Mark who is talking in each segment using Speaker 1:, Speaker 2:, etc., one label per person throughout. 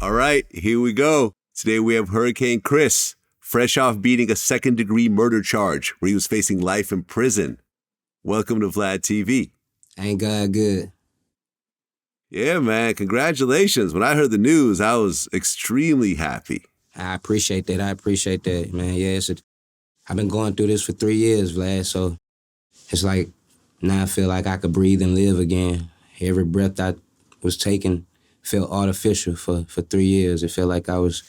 Speaker 1: All right, here we go. Today we have Hurricane Chris, fresh off beating a second-degree murder charge where he was facing life in prison. Welcome to Vlad TV.
Speaker 2: Ain't God good?
Speaker 1: Yeah, man, congratulations. When I heard the news, I was extremely happy.
Speaker 2: I appreciate that, man. Yeah, I've been going through this for 3 years, Vlad, so it's like now I feel like I could breathe and live again. Every breath I was taking felt artificial for 3 years. It felt like I was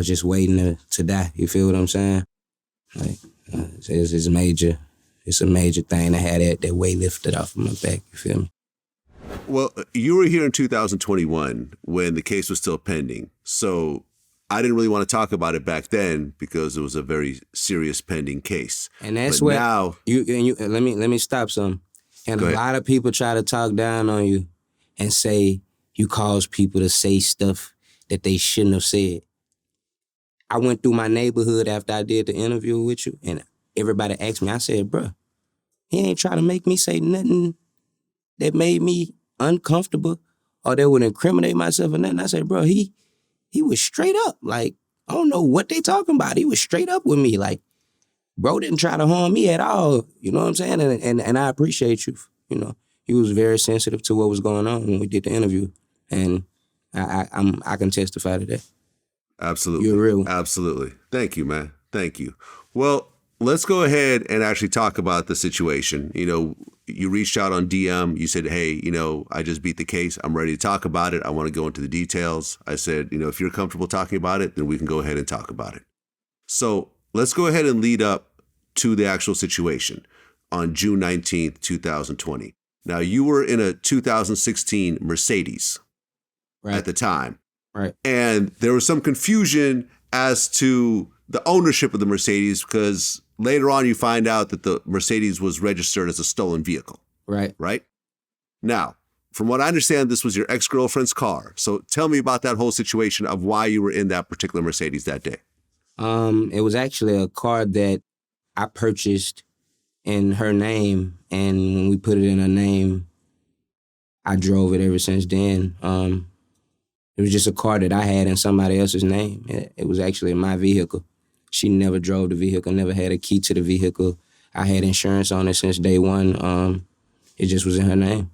Speaker 2: just waiting to die. You feel what I'm saying? Like, it's major. It's a major thing to have that weight lifted off of my back. You feel me?
Speaker 1: Well, you were here in 2021 when the case was still pending. So I didn't really want to talk about it back then because it was a very serious pending case.
Speaker 2: And that's what now let me stop some. And a lot of people try to talk down on you and say you cause people to say stuff that they shouldn't have said. I went through my neighborhood after I did the interview with you, and everybody asked me, I said, bruh, he ain't trying to make me say nothing that made me uncomfortable or that would incriminate myself or nothing. I said, bro, he was straight up. Like, I don't know what they talking about. He was straight up with me. Like, bro didn't try to harm me at all. You know what I'm saying? And I appreciate you. You know, he was very sensitive to what was going on when we did the interview. And I can testify to that.
Speaker 1: Absolutely.
Speaker 2: You're real.
Speaker 1: Absolutely. Thank you, man. Thank you. Well, let's go ahead and actually talk about the situation. You know, you reached out on DM. You said, hey, you know, I just beat the case. I'm ready to talk about it. I want to go into the details. I said, you know, if you're comfortable talking about it, then we can go ahead and talk about it. So let's go ahead and lead up to the actual situation on June 19th, 2020. Now, you were in a 2016 Mercedes at the time.
Speaker 2: Right.
Speaker 1: And there was some confusion as to the ownership of the Mercedes because later on you find out that the Mercedes was registered as a stolen vehicle.
Speaker 2: Right.
Speaker 1: Right? Now, from what I understand, this was your ex-girlfriend's car. So tell me about that whole situation of why you were in that particular Mercedes that day.
Speaker 2: It was actually a car that I purchased in her name, and when we put it in her name, I drove it ever since then. It was just a car that I had in somebody else's name. It was actually my vehicle. She never drove the vehicle, never had a key to the vehicle. I had insurance on it since day one. It just was in her name.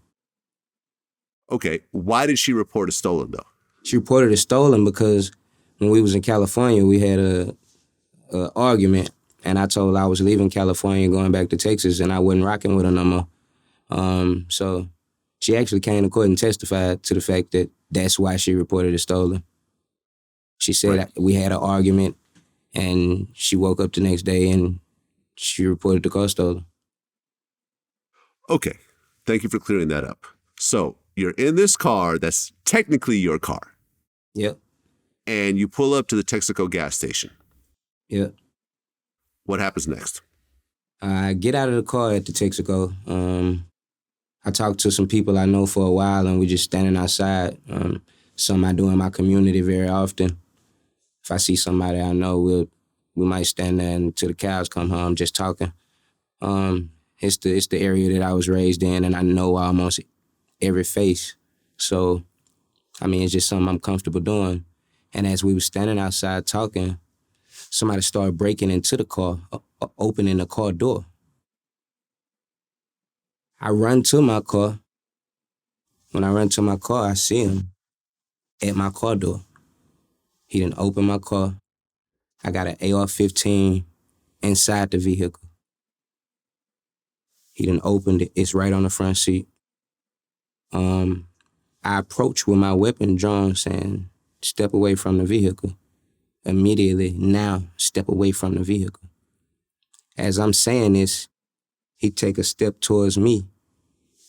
Speaker 1: Okay, why did she report it stolen, though?
Speaker 2: She reported it stolen because when we was in California, we had a argument, and I told her I was leaving California, going back to Texas, and I wasn't rocking with her no more. So she actually came to court and testified to the fact that that's why she reported it stolen. She said that we had an argument, and she woke up the next day and she reported the car stolen.
Speaker 1: Okay, thank you for clearing that up. So you're in this car that's technically your car.
Speaker 2: Yep.
Speaker 1: And you pull up to the Texaco gas station.
Speaker 2: Yep.
Speaker 1: What happens next?
Speaker 2: I get out of the car at the Texaco. I talked to some people I know for a while, and we just standing outside. Something I do in my community very often. If I see somebody I know, we might stand there until the cows come home, just talking. It's the area that I was raised in, and I know almost every face. So, I mean, it's just something I'm comfortable doing. And as we were standing outside talking, somebody started breaking into the car, opening the car door. I run to my car. When I run to my car, I see him at my car door. He didn't open my car. I got an AR-15 inside the vehicle. He didn't open it. It's right on the front seat. I approached with my weapon drawn, saying, step away from the vehicle. Immediately, now, step away from the vehicle. As I'm saying this, he take a step towards me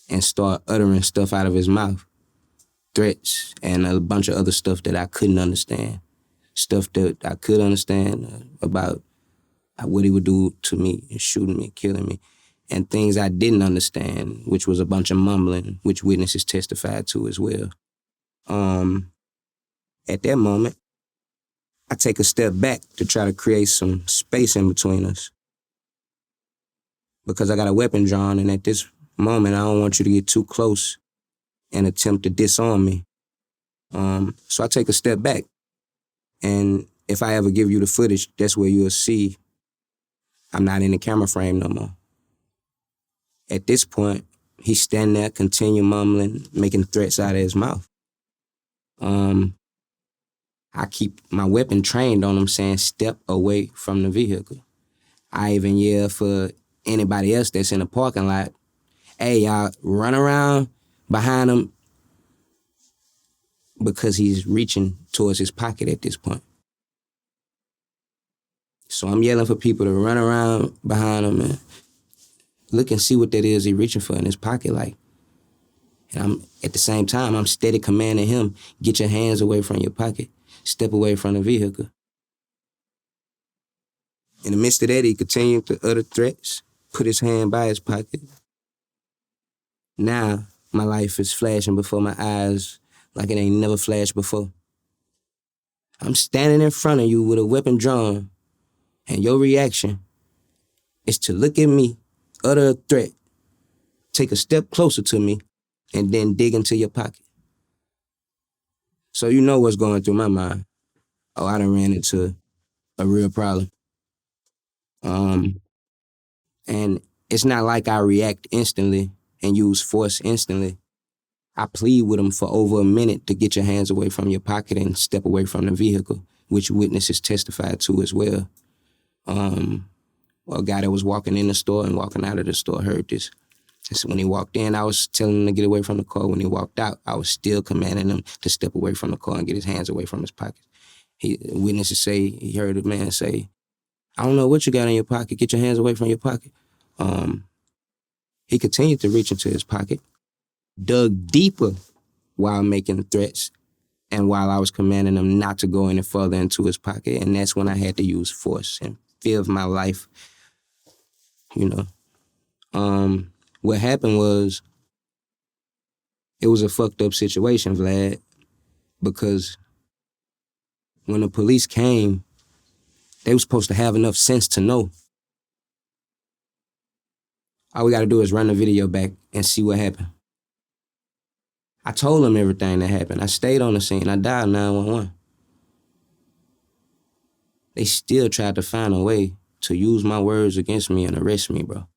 Speaker 2: and start uttering stuff out of his mouth. Threats and a bunch of other stuff that I couldn't understand. Stuff that I could understand about what he would do to me and shooting me, killing me. And things I didn't understand, which was a bunch of mumbling, which witnesses testified to as well. At that moment, I take a step back to try to create some space in between us. Because I got a weapon drawn, and at this moment, I don't want you to get too close and attempt to disarm me. So I take a step back. And if I ever give you the footage, that's where you'll see I'm not in the camera frame no more. At this point, he's standing there, continue mumbling, making threats out of his mouth. I keep my weapon trained on him, saying, step away from the vehicle. I even yell for anybody else that's in the parking lot, hey, y'all, run around behind him, because he's reaching towards his pocket at this point. So I'm yelling for people to run around behind him and look and see what that is he's reaching for in his pocket, like. And I'm at the same time, I'm steady commanding him, get your hands away from your pocket, step away from the vehicle. In the midst of that, he continued to utter threats, put his hand by his pocket. Now, my life is flashing before my eyes like it ain't never flashed before. I'm standing in front of you with a weapon drawn, and your reaction is to look at me, utter a threat, take a step closer to me, and then dig into your pocket. So you know what's going through my mind. Oh, I done ran into a real problem. And it's not like I react instantly and use force instantly. I plead with him for over a minute to get your hands away from your pocket and step away from the vehicle, which witnesses testified to as well. A guy that was walking in the store and walking out of the store heard this. So when he walked in, I was telling him to get away from the car. When he walked out, I was still commanding him to step away from the car and get his hands away from his pocket. Witnesses say he heard a man say, I don't know what you got in your pocket. Get your hands away from your pocket. He continued to reach into his pocket, dug deeper while making threats and while I was commanding him not to go any further into his pocket. And that's when I had to use force and fear of my life, you know. What happened was, it was a fucked up situation, Vlad, because when the police came, they were supposed to have enough sense to know. All we gotta do is run the video back and see what happened. I told them everything that happened. I stayed on the scene. I dialed 911. They still tried to find a way to use my words against me and arrest me, bro.